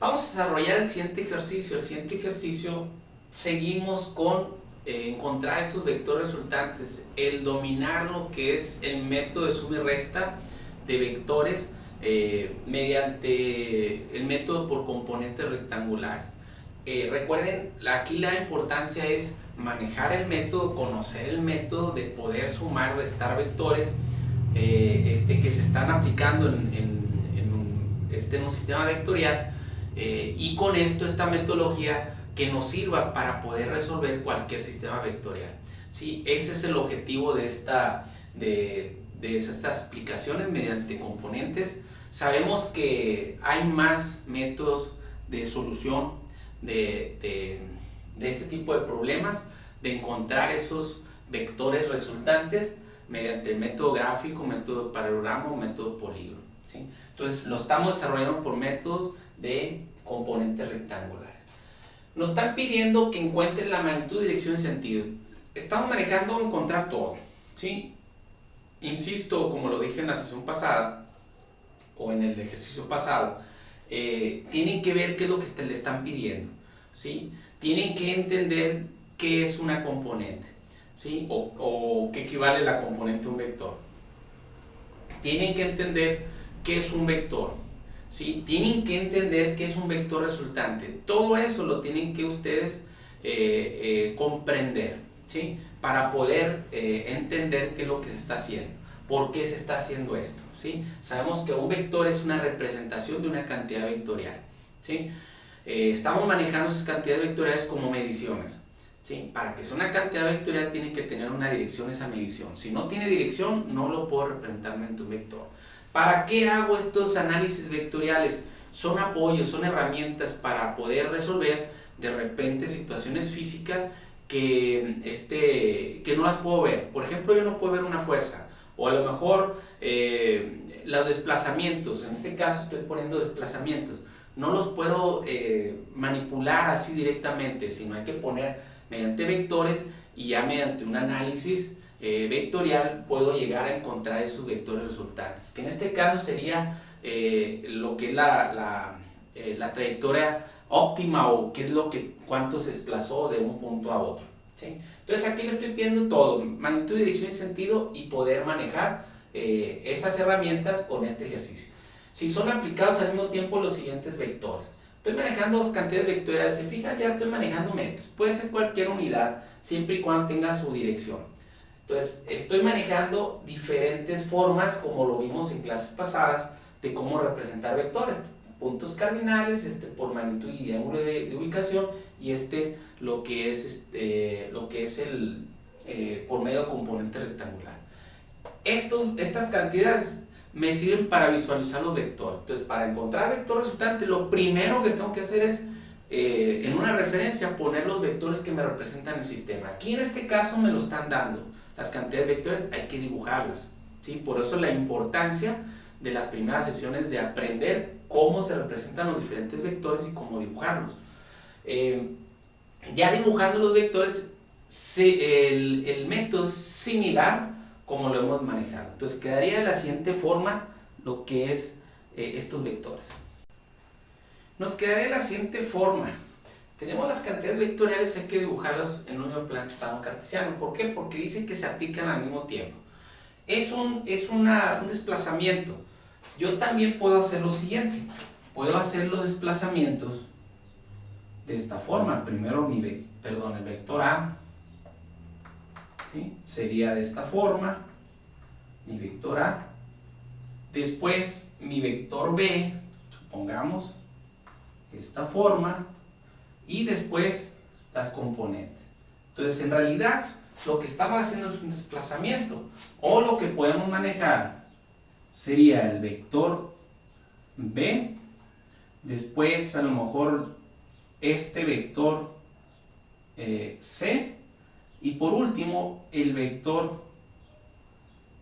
Vamos a desarrollar el siguiente ejercicio. El siguiente ejercicio seguimos con encontrar esos vectores resultantes, el dominar lo que es el método de suma y resta de vectores mediante el método por componentes rectangulares. Recuerden, aquí la importancia es manejar el método, conocer el método de poder sumar, restar vectores que se están aplicando en un sistema vectorial, y con esto esta metodología que nos sirva para poder resolver cualquier sistema vectorial. ¿Sí? Ese es el objetivo de estas explicaciones mediante componentes. Sabemos que hay más métodos de solución de este tipo de problemas, de encontrar esos vectores resultantes mediante el método gráfico, método de paralelogramo o método polígono. ¿Sí? Entonces lo estamos desarrollando por métodos de componentes rectangulares. Nos están pidiendo que encuentren la magnitud, dirección y sentido. Estamos manejando encontrar todo. ¿Sí? Insisto, como lo dije en la sesión pasada o en el ejercicio pasado, tienen que ver qué es lo que le están pidiendo. ¿Sí? Tienen que entender qué es una componente. ¿Sí? O qué equivale la componente a un vector. Tienen que entender qué es un vector. ¿Sí? Tienen que entender qué es un vector resultante. Todo eso lo tienen que ustedes comprender, ¿sí? Para poder entender qué es lo que se está haciendo, por qué se está haciendo esto, ¿sí? Sabemos que un vector es una representación de una cantidad vectorial, ¿sí? Estamos manejando esas cantidades vectoriales como mediciones, ¿sí? Para que sea una cantidad vectorial tiene que tener una dirección esa medición. Si no tiene dirección, no lo puedo representar mediante un vector. ¿Para qué hago estos análisis vectoriales? Son apoyos, son herramientas para poder resolver de repente situaciones físicas que no las puedo ver. Por ejemplo, yo no puedo ver una fuerza, o a lo mejor los desplazamientos, en este caso estoy poniendo desplazamientos, no los puedo manipular así directamente, sino hay que poner mediante vectores, y ya mediante un análisis vectorial puedo llegar a encontrar esos vectores resultantes, que en este caso sería lo que es la trayectoria óptima, o qué es cuánto se desplazó de un punto a otro. ¿Sí? Entonces aquí le estoy pidiendo todo, magnitud, dirección y sentido, y poder manejar esas herramientas con este ejercicio. Si son aplicados al mismo tiempo los siguientes vectores. Estoy manejando dos cantidades vectoriales, se fijan, ya estoy manejando metros, puede ser cualquier unidad, siempre y cuando tenga su dirección. Entonces, estoy manejando diferentes formas, como lo vimos en clases pasadas, de cómo representar vectores. Puntos cardinales, por magnitud y ángulo de ubicación, y lo que es por medio de componente rectangular. Estas cantidades me sirven para visualizar los vectores. Entonces, para encontrar vector resultante, lo primero que tengo que hacer es, en una referencia, poner los vectores que me representan el sistema. Aquí en este caso me lo están dando. Las cantidades de vectores hay que dibujarlas, ¿sí? Por eso la importancia de las primeras sesiones de aprender cómo se representan los diferentes vectores y cómo dibujarlos. Ya dibujando los vectores, el método es similar como lo hemos manejado. Entonces quedaría de la siguiente forma lo que es estos vectores. Nos quedaría de la siguiente forma. Tenemos las cantidades vectoriales, hay que dibujarlas en un mismo plano cartesiano. ¿Por qué? Porque dice que se aplican al mismo tiempo. Es un desplazamiento. Yo también puedo hacer lo siguiente. Puedo hacer los desplazamientos de esta forma. Primero el vector A, ¿sí? Sería de esta forma, mi vector A. Después mi vector B, supongamos, de esta forma. Y después las componentes. Entonces, en realidad, lo que estamos haciendo es un desplazamiento. O lo que podemos manejar sería el vector B. Después, a lo mejor, este vector C. Y por último, el vector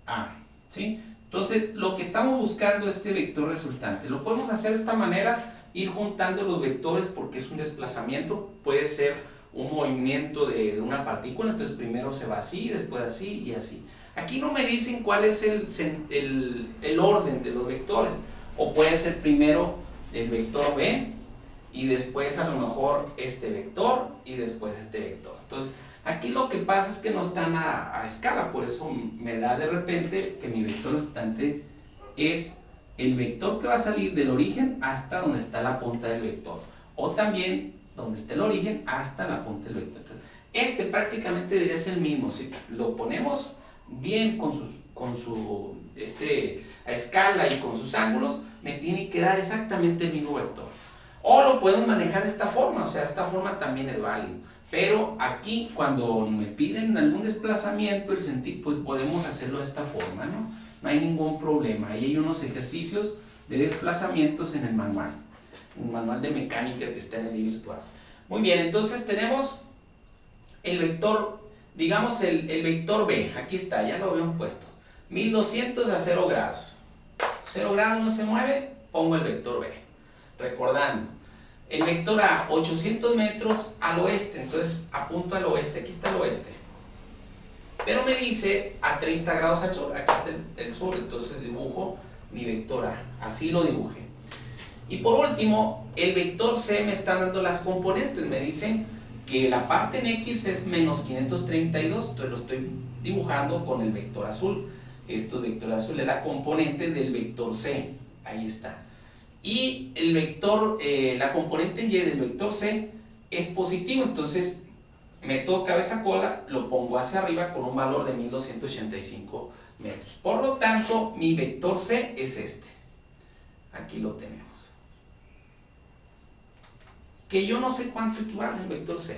A. ¿Sí? Entonces, lo que estamos buscando es este vector resultante. Lo podemos hacer de esta manera, ir juntando los vectores, porque es un desplazamiento, puede ser un movimiento de una partícula. Entonces primero se va así, después así y así. Aquí no me dicen cuál es el orden de los vectores, o puede ser primero el vector B, y después a lo mejor este vector y después este vector. Entonces, aquí lo que pasa es que no están a escala, por eso me da de repente que mi vector resultante es el vector que va a salir del origen hasta donde está la punta del vector, o también donde esté el origen hasta la punta del vector. Entonces, este prácticamente debería ser el mismo. Si lo ponemos bien con su a escala y con sus ángulos, me tiene que dar exactamente el mismo vector. O lo pueden manejar de esta forma, o sea, esta forma también es válido. Pero aquí, cuando me piden algún desplazamiento, el sentido, pues podemos hacerlo de esta forma, ¿no? No hay ningún problema. Ahí hay unos ejercicios de desplazamientos en el manual de mecánica que está en el virtual. Muy bien, entonces tenemos el vector, digamos el vector B, aquí está, ya lo habíamos puesto, 1200 a 0 grados. 0 grados no se mueve, pongo el vector B. Recordando, el vector A, 800 metros al oeste, entonces apunto al oeste, aquí está el oeste. Pero me dice a 30 grados al sur, aquí está el sur, entonces dibujo mi vector A, así lo dibujé. Y por último, el vector C me está dando las componentes, me dicen que la parte en X es menos 532, entonces lo estoy dibujando con el vector azul. Esto, vector azul es la componente del vector C, ahí está. Y el vector, la componente en Y del vector C es positivo, entonces método cabeza-cola lo pongo hacia arriba con un valor de 1285 metros. Por lo tanto, mi vector C es este. Aquí lo tenemos. Que yo no sé cuánto equivale al vector C.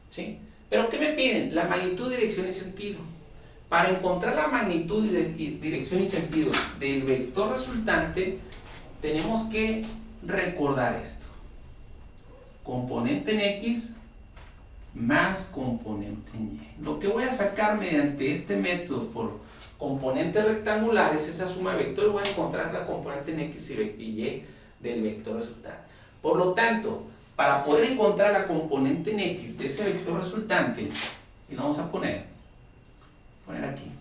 ¿Sí? Pero ¿qué me piden? La magnitud, dirección y sentido. Para encontrar la magnitud, dirección y sentido del vector resultante, tenemos que recordar esto. Componente en X más componente en Y. Lo que voy a sacar mediante este método por componentes rectangulares, esa suma de vectores, voy a encontrar la componente en X y Y del vector resultante. Por lo tanto, para poder encontrar la componente en X de ese vector resultante, y lo vamos a poner aquí,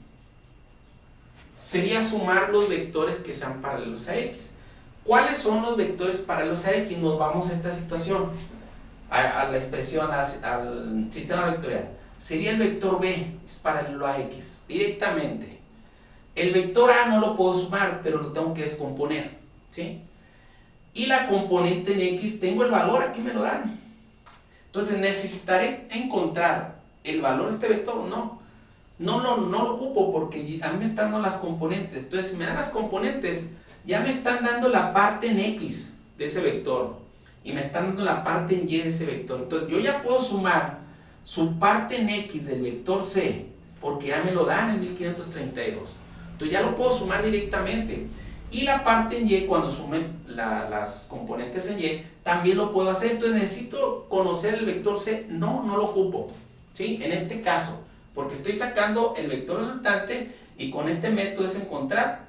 sería sumar los vectores que sean paralelos a X. ¿Cuáles son los vectores paralelos a X? Nos vamos a esta situación, a la expresión, al sistema vectorial. Sería el vector B, es paralelo a X, directamente. El vector A no lo puedo sumar, pero lo tengo que descomponer, ¿sí? Y la componente en X, tengo el valor, aquí me lo dan. Entonces necesitaré encontrar el valor de este vector o no. No lo ocupo porque ya me están dando las componentes. Entonces, si me dan las componentes, ya me están dando la parte en X de ese vector y me están dando la parte en Y de ese vector. Entonces, yo ya puedo sumar su parte en X del vector C porque ya me lo dan en 1532. Entonces, ya lo puedo sumar directamente. Y la parte en Y, cuando sumen las componentes en Y, también lo puedo hacer. Entonces, necesito conocer el vector C. No lo ocupo, ¿sí? En este caso, porque estoy sacando el vector resultante y con este método es encontrar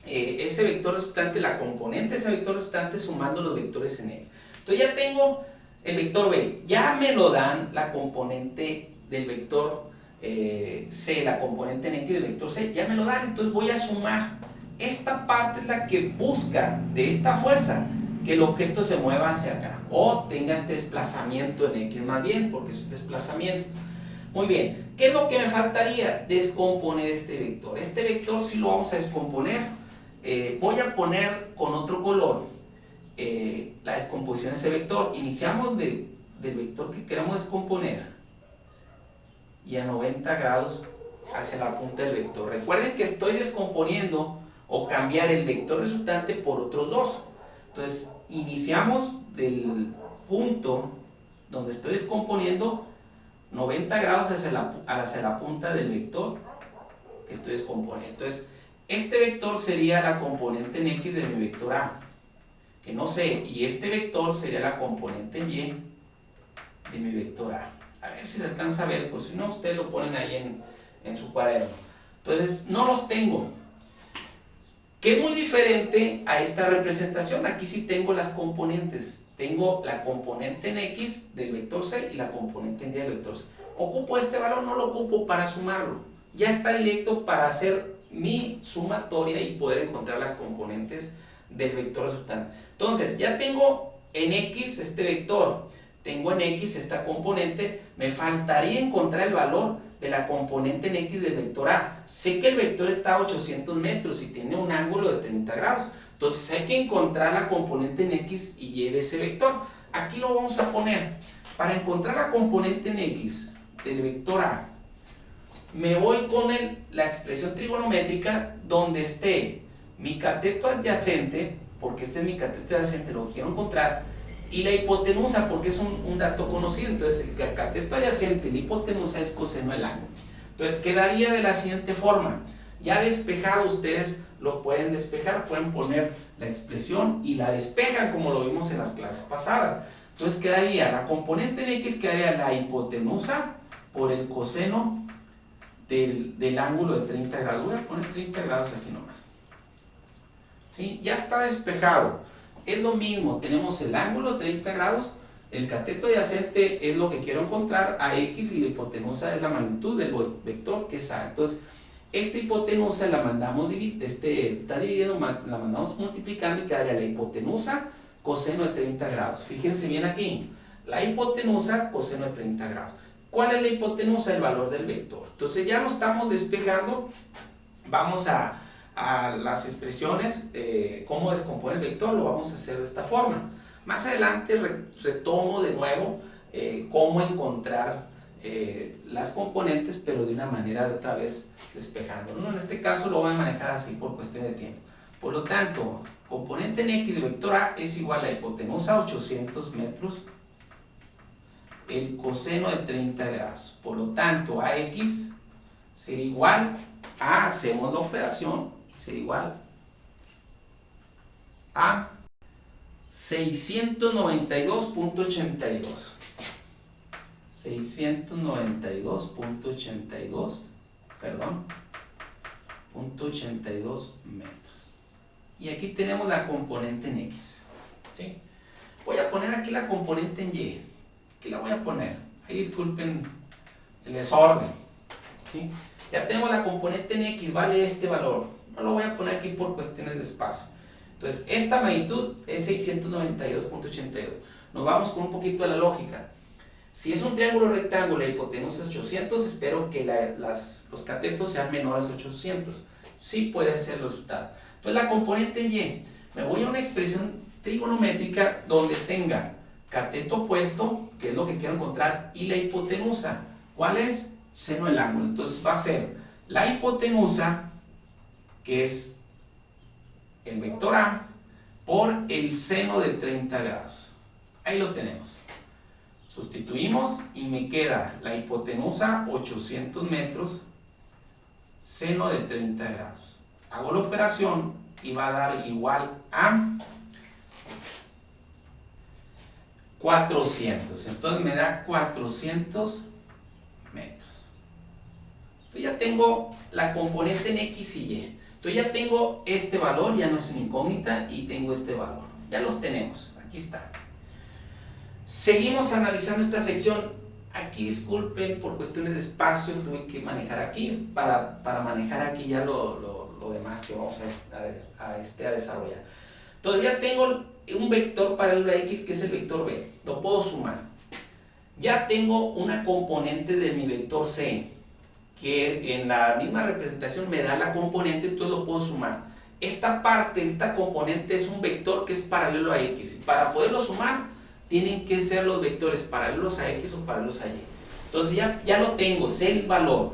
ese vector resultante, la componente de ese vector resultante sumando los vectores en él. Entonces ya tengo el vector B, ya me lo dan la componente del vector C, la componente en X del vector C, ya me lo dan, entonces voy a sumar. Esta parte es la que busca de esta fuerza que el objeto se mueva hacia acá o tenga este desplazamiento en X más bien, porque es un desplazamiento. Muy bien, ¿qué es lo que me faltaría? Descomponer este vector. Este vector sí lo vamos a descomponer. Voy a poner con otro color la descomposición de ese vector. Iniciamos del vector que queremos descomponer y a 90 grados hacia la punta del vector. Recuerden que estoy descomponiendo o cambiar el vector resultante por otros dos. Entonces, iniciamos del punto donde estoy descomponiendo 90 grados hacia la punta del vector que estoy descomponiendo. Entonces, este vector sería la componente en X de mi vector A, que no sé, y este vector sería la componente en Y de mi vector A. A ver si se alcanza a ver, pues si no, ustedes lo ponen ahí en su cuaderno. Entonces, no los tengo, que es muy diferente a esta representación. Aquí sí tengo las componentes. Tengo la componente en X del vector C y la componente en Y del vector C. ¿Ocupo este valor? No lo ocupo para sumarlo. Ya está directo para hacer mi sumatoria y poder encontrar las componentes del vector resultante. Entonces, ya tengo en X este vector, tengo en X esta componente, me faltaría encontrar el valor de la componente en X del vector A. Sé que el vector está a 800 metros y tiene un ángulo de 30 grados. Entonces hay que encontrar la componente en X y Y de ese vector. Aquí lo vamos a poner. Para encontrar la componente en X del vector A, me voy con la expresión trigonométrica donde esté mi cateto adyacente, porque este es mi cateto adyacente, lo quiero encontrar, y la hipotenusa, porque es un dato conocido. Entonces el cateto adyacente y la hipotenusa es coseno del ángulo. Entonces quedaría de la siguiente forma. Ya despejado, ustedes lo pueden despejar, pueden poner la expresión y la despejan como lo vimos en las clases pasadas. Entonces quedaría la componente en X, quedaría la hipotenusa por el coseno del ángulo de 30 grados. Voy a poner 30 grados aquí nomás. ¿Sí? Ya está despejado. Es lo mismo, tenemos el ángulo 30 grados, el cateto adyacente es lo que quiero encontrar, a X, y la hipotenusa es la magnitud del vector que es A. Entonces, esta hipotenusa la mandamos, está dividiendo, la mandamos multiplicando y quedaría la hipotenusa coseno de 30 grados. Fíjense bien aquí, la hipotenusa coseno de 30 grados. ¿Cuál es la hipotenusa? El valor del vector. Entonces ya lo estamos despejando, vamos a las expresiones, cómo descompone el vector, lo vamos a hacer de esta forma. Más adelante retomo de nuevo cómo encontrar las componentes, pero de una manera de otra vez despejándolo. En este caso lo voy a manejar así por cuestión de tiempo. Por lo tanto, componente en X de vector A es igual a la hipotenusa a 800 metros, el coseno de 30 grados. Por lo tanto, AX será igual a, hacemos la operación, será igual a 692.82. 692.82, perdón, .82 metros. Y aquí tenemos la componente en X. ¿Sí? Voy a poner aquí la componente en Y. Aquí la voy a poner. Ahí disculpen el desorden. ¿Sí? Ya tengo la componente en X, vale este valor. No lo voy a poner aquí por cuestiones de espacio. Entonces, esta magnitud es 692.82. Nos vamos con un poquito de la lógica. Si es un triángulo rectángulo y la hipotenusa es 800, espero que los catetos sean menores a 800. Sí puede ser el resultado. Entonces, la componente en Y, me voy a una expresión trigonométrica donde tenga cateto opuesto, que es lo que quiero encontrar, y la hipotenusa. ¿Cuál es? Seno del ángulo. Entonces va a ser la hipotenusa, que es el vector A, por el seno de 30 grados. Ahí lo tenemos. Sustituimos y me queda la hipotenusa 800 metros, seno de 30 grados. Hago la operación y va a dar igual a 400. Entonces me da 400 metros. Entonces ya tengo la componente en X y Y. Entonces ya tengo este valor, ya no es una incógnita, y tengo este valor. Ya los tenemos, aquí está. Seguimos analizando esta sección. Aquí disculpen por cuestiones de espacio, tuve que manejar aquí para manejar aquí ya lo demás que vamos a desarrollar. Entonces ya tengo un vector paralelo a X, que es el vector B, lo puedo sumar. Ya tengo una componente de mi vector C, que en la misma representación me da la componente, entonces lo puedo sumar. Esta parte, esta componente es un vector que es paralelo a X, y para poderlo sumar tienen que ser los vectores paralelos a X o paralelos a Y. Entonces ya lo tengo, sé el valor.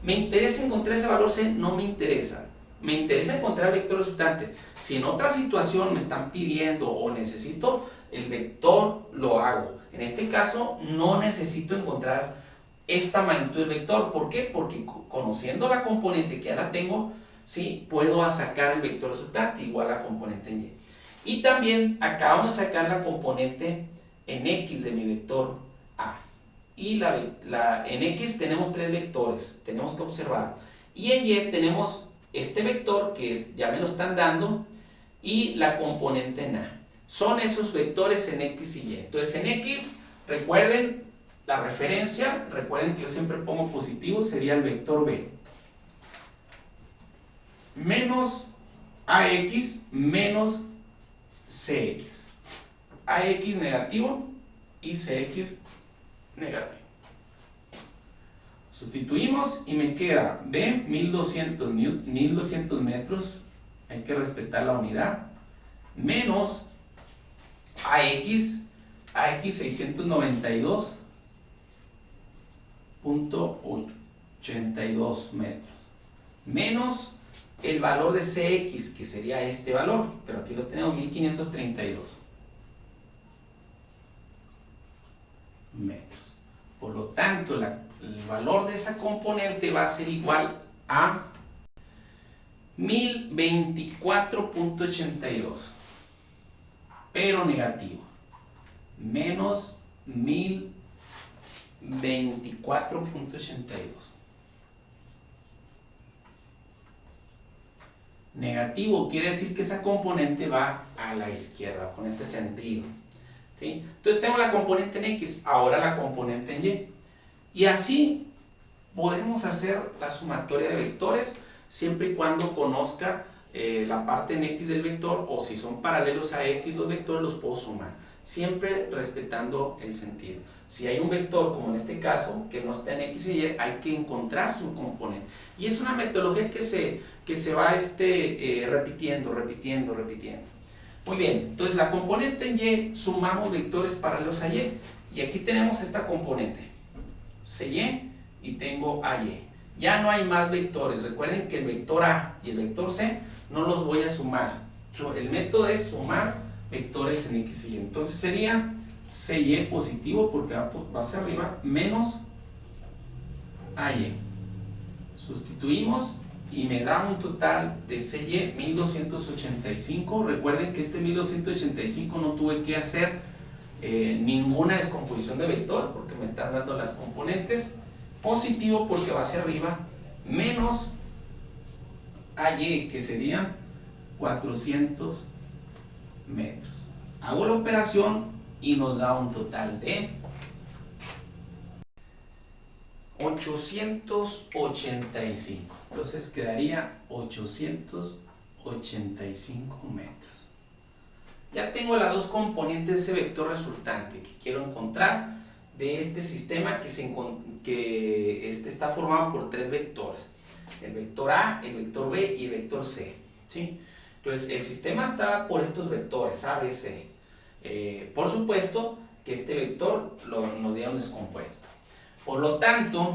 ¿Me interesa encontrar ese valor C? No me interesa. Me interesa encontrar el vector resultante. Si en otra situación me están pidiendo o necesito el vector, lo hago. En este caso no necesito encontrar esta magnitud del vector. ¿Por qué? Porque conociendo la componente que ya la tengo, ¿sí? Puedo sacar el vector resultante igual a la componente en Y. Y también acabamos de sacar la componente en X de mi vector A. Y en X tenemos tres vectores, tenemos que observar. Y en Y tenemos este vector que ya me lo están dando, y la componente en A. Son esos vectores en X y Y. Entonces en X, recuerden la referencia, recuerden que yo siempre pongo positivo, sería el vector B. Menos AX menos CX. AX negativo y CX negativo. Sustituimos y me queda B 1200 metros, hay que respetar la unidad, menos AX 692.82 metros, menos el valor de CX, que sería este valor, pero aquí lo tenemos, 1532 metros. Por lo tanto, el valor de esa componente va a ser igual a 1024.82, pero negativo, menos 1024.82. Negativo quiere decir que esa componente va a la izquierda, con este sentido, ¿sí? Entonces tengo la componente en X, ahora la componente en Y. Y así podemos hacer la sumatoria de vectores siempre y cuando conozca la parte en X del vector, o si son paralelos a X los vectores los puedo sumar, siempre respetando el sentido. Si hay un vector, como en este caso, que no está en X y Y, hay que encontrar su componente. Y es una metodología que se va repitiendo. Muy bien, entonces la componente en Y, sumamos vectores paralelos a Y. Y aquí tenemos esta componente, CY, y tengo AY. Ya no hay más vectores. Recuerden que el vector A y el vector C no los voy a sumar. El método es sumar vectores en X y Y. Entonces sería CY positivo porque va hacia arriba, menos AY. Sustituimos y me da un total de CY 1285. Recuerden que este 1285 no tuve que hacer ninguna descomposición de vector porque me están dando las componentes. Positivo porque va hacia arriba, menos AY, que serían 400 metros. Hago la operación y nos da un total de 885. Entonces quedaría 885 metros. Ya tengo las dos componentes de ese vector resultante que quiero encontrar de este sistema que está formado por tres vectores: el vector A, el vector B y el vector C, ¿sí? Entonces el sistema está por estos vectores A, B, C. Por supuesto que este vector nos dieron descompuesto. Por lo tanto,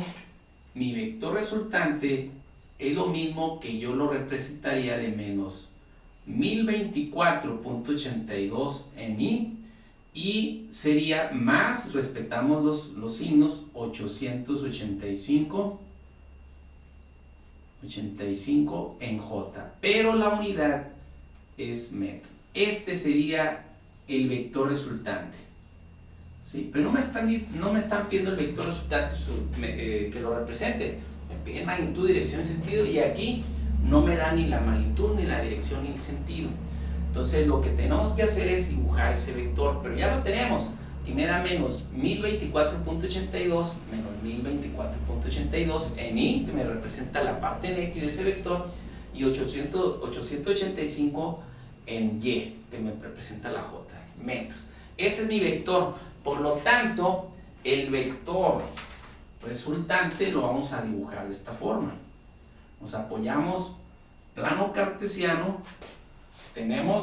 mi vector resultante es lo mismo que yo lo representaría de menos 1024.82 en I, y sería más, respetamos los signos, 885 en J, pero la unidad es metro. Este sería el vector resultante, ¿sí? Pero no me están pidiendo el vector resultante que lo represente. Me piden magnitud, dirección y sentido, y aquí no me da ni la magnitud, ni la dirección, ni el sentido. Entonces lo que tenemos que hacer es dibujar ese vector, pero ya lo tenemos, que me da menos 1024.82 menos 1024.82 en Y, que me representa la parte en X de ese vector, y 885 en Y, que me representa la J, metros. Ese es mi vector. Por lo tanto, el vector resultante lo vamos a dibujar de esta forma. Nos apoyamos, plano cartesiano,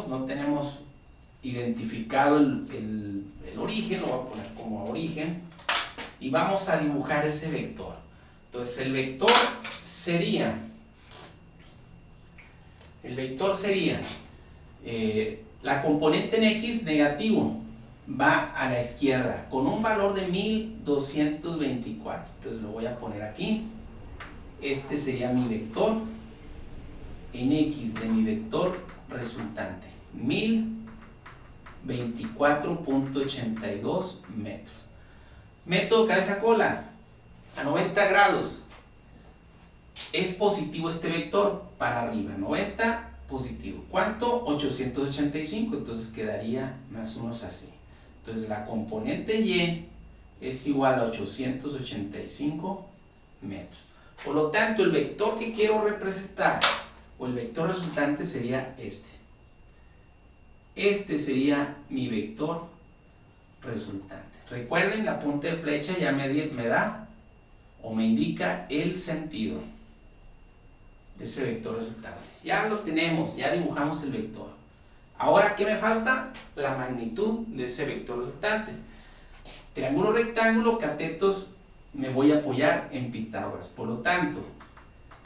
no tenemos identificado el origen, lo voy a poner como origen, y vamos a dibujar ese vector. Entonces el vector sería la componente en X negativo, va a la izquierda con un valor de 1224. Entonces lo voy a poner aquí. Este sería mi vector en X de mi vector resultante, 1024.82 metros. Método cabeza-cola a 90 grados. Es positivo este vector para arriba, 90 positivo. ¿Cuánto? 885. Entonces quedaría más o menos así. Entonces la componente Y es igual a 885 metros. Por lo tanto, el vector que quiero representar, o el vector resultante, sería este. Este sería mi vector resultante. Recuerden, la punta de flecha ya me da o me indica el sentido de ese vector resultante. Ya lo tenemos, ya dibujamos el vector. Ahora, ¿qué me falta? La magnitud de ese vector resultante. Triángulo rectángulo, catetos, me voy a apoyar en Pitágoras. Por lo tanto,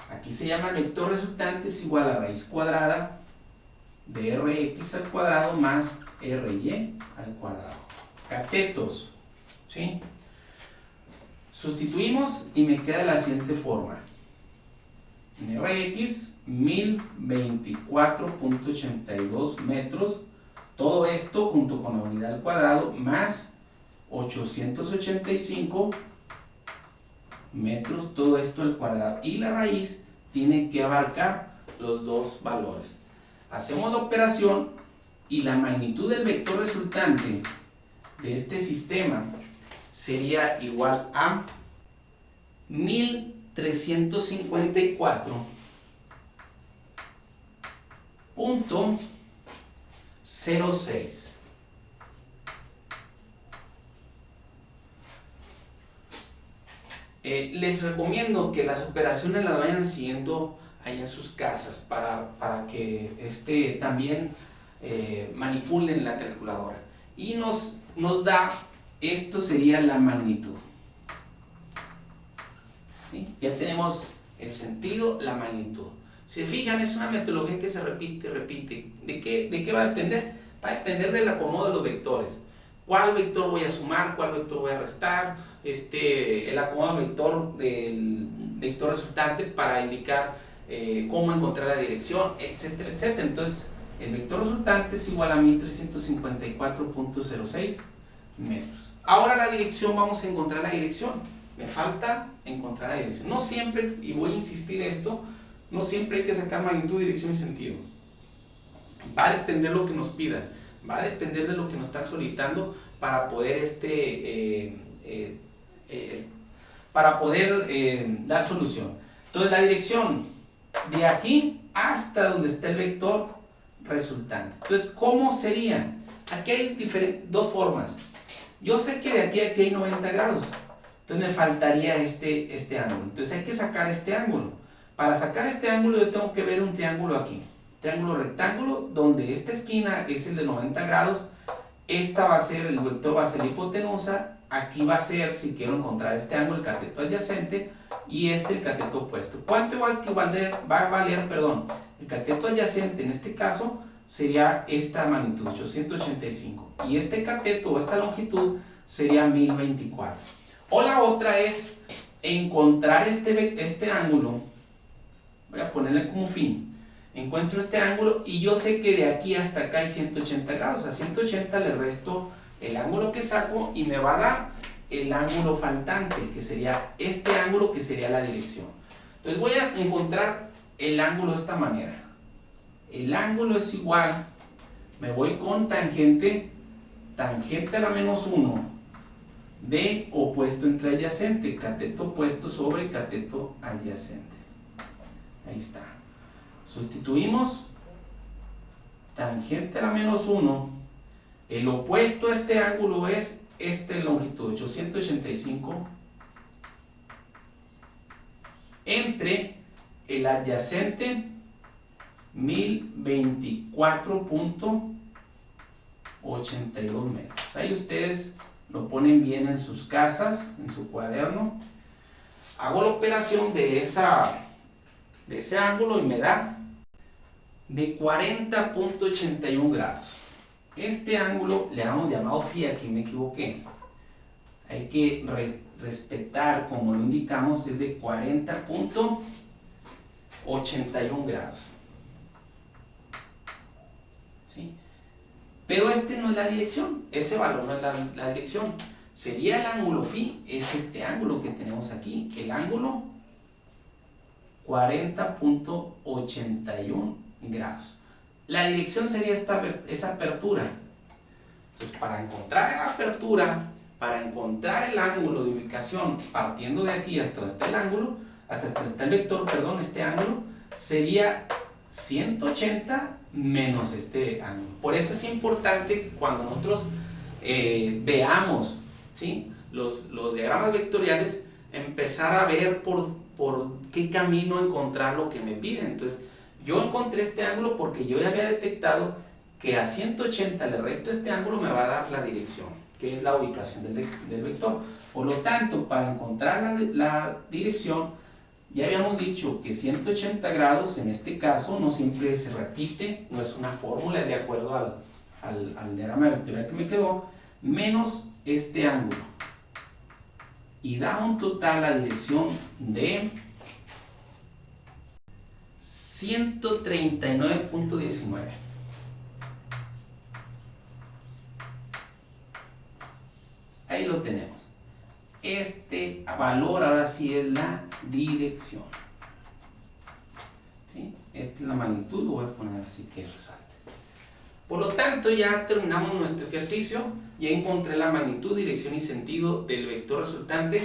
aquí se llama el vector resultante es igual a raíz cuadrada de Rx al cuadrado más Ry al cuadrado. Catetos, ¿sí? Sustituimos y me queda la siguiente forma. En Rx, 1024.82 metros, todo esto junto con la unidad al cuadrado, más 885 metros, todo esto al cuadrado. Y la raíz tiene que abarcar los dos valores. Hacemos la operación y la magnitud del vector resultante de este sistema sería igual a 1354.06. Les recomiendo que las operaciones las vayan siguiendo ahí en sus casas para que también manipulen la calculadora. Y nos da, esto sería la magnitud. ¿Sí? Ya tenemos el sentido, la magnitud. Si se fijan, es una metodología que se repite. ¿De qué va a depender? Va a depender del acomodo de los vectores. ¿Cuál vector voy a sumar? ¿Cuál vector voy a restar? El acomodo del vector resultante para indicar cómo encontrar la dirección, etcétera, etcétera. Entonces, el vector resultante es igual a 1354.06 metros. Ahora la dirección, vamos a encontrar la dirección. Me falta encontrar la dirección. No siempre, y voy a insistir en esto, no siempre hay que sacar magnitud, dirección y sentido. Va a depender de lo que nos pidan. Va a depender de lo que nos están solicitando para poder dar solución. Entonces la dirección de aquí hasta donde está el vector resultante. Entonces, ¿cómo sería? Aquí hay dos formas. Yo sé que de aquí a aquí hay 90 grados. Entonces me faltaría este ángulo. Entonces hay que sacar este ángulo. Para sacar este ángulo yo tengo que ver un triángulo aquí. Triángulo rectángulo, donde esta esquina es el de 90 grados. Esta va a ser, el vector va a ser la hipotenusa. Aquí va a ser, si quiero encontrar este ángulo, el cateto adyacente. Y el cateto opuesto. ¿Cuánto va a valer, el cateto adyacente? En este caso sería esta magnitud, 885. Y este cateto o esta longitud sería 1024. O la otra es encontrar este ángulo. Voy a ponerle como fin. Encuentro este ángulo y yo sé que de aquí hasta acá hay 180 grados. A 180 le resto el ángulo que saco y me va a dar el ángulo faltante, que sería este ángulo, que sería la dirección. Entonces voy a encontrar el ángulo de esta manera. El ángulo es igual, me voy con tangente a la menos 1 de opuesto entre adyacente, cateto opuesto sobre cateto adyacente. Ahí está. Sustituimos tangente a la menos 1. El opuesto a este ángulo es longitud, 885, entre el adyacente, 1024.82 metros. Ahí ustedes lo ponen bien en sus casas, en su cuaderno. Hago la operación de ese ángulo y me da de 40.81 grados. Este ángulo le hemos llamado phi, aquí me equivoqué. Hay que respetar, como lo indicamos, es de 40.81 grados. ¿Sí? Pero no es la dirección, ese valor no es la dirección. Sería el ángulo phi, es este ángulo que tenemos aquí, el ángulo 40.81 grados. La dirección sería esa apertura. Entonces, para encontrar la apertura, para encontrar el ángulo de ubicación, partiendo de aquí hasta donde está el ángulo, hasta donde está el vector, este ángulo, sería 180 menos este ángulo. Por eso es importante cuando nosotros veamos, ¿sí?, los diagramas vectoriales, empezar a ver por qué camino encontrar lo que me piden. Entonces, yo encontré este ángulo porque yo ya había detectado que a 180 le resto este ángulo, me va a dar la dirección, que es la ubicación del vector. Por lo tanto, para encontrar la dirección, ya habíamos dicho que 180 grados, en este caso, no siempre se repite, no es una fórmula, es de acuerdo al diagrama vectorial que me quedó, menos este ángulo. Y da un total a dirección de 139.19. Ahí lo tenemos. Este valor ahora sí es la dirección. ¿Sí? Esta es la magnitud, lo voy a poner así que resalte. Por lo tanto, ya terminamos nuestro ejercicio. Ya encontré la magnitud, dirección y sentido del vector resultante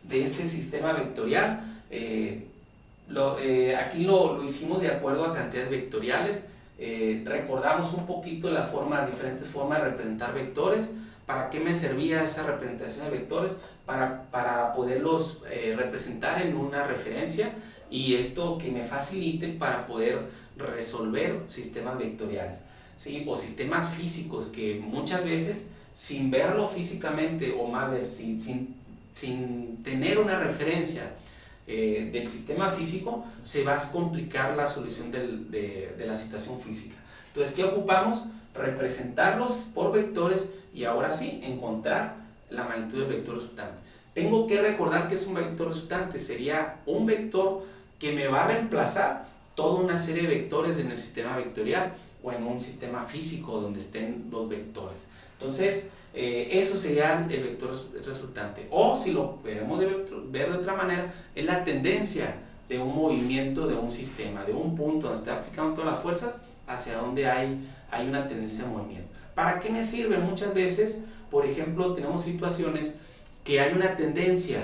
de este sistema vectorial. Aquí lo hicimos de acuerdo a cantidades vectoriales. Recordamos un poquito las diferentes formas de representar vectores. ¿Para qué me servía esa representación de vectores? Para poderlos representar en una referencia, y esto que me facilite para poder resolver sistemas vectoriales, ¿sí?, o sistemas físicos que muchas veces, sin verlo físicamente, o más bien sin tener una referencia del sistema físico, se va a complicar la solución de la situación física. Entonces, ¿qué ocupamos? Representarlos por vectores y ahora sí encontrar la magnitud del vector resultante. Tengo que recordar que es un vector resultante, sería un vector que me va a reemplazar toda una serie de vectores en el sistema vectorial o en un sistema físico donde estén los vectores. Entonces, eso sería el vector resultante. O si lo queremos ver de otra manera, es la tendencia de un movimiento de un sistema, de un punto donde está aplicando todas las fuerzas hacia donde hay una tendencia de movimiento. ¿Para qué me sirve? Muchas veces, por ejemplo, tenemos situaciones que hay una tendencia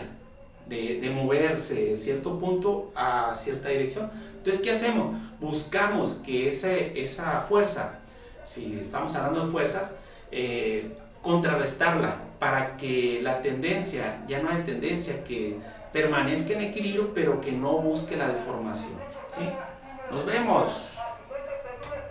de moverse de cierto punto a cierta dirección. Entonces, ¿qué hacemos? Buscamos que esa fuerza, si estamos hablando de fuerzas, contrarrestarla para que la tendencia, ya no hay tendencia, que permanezca en equilibrio, pero que no busque la deformación, ¿sí? Nos vemos.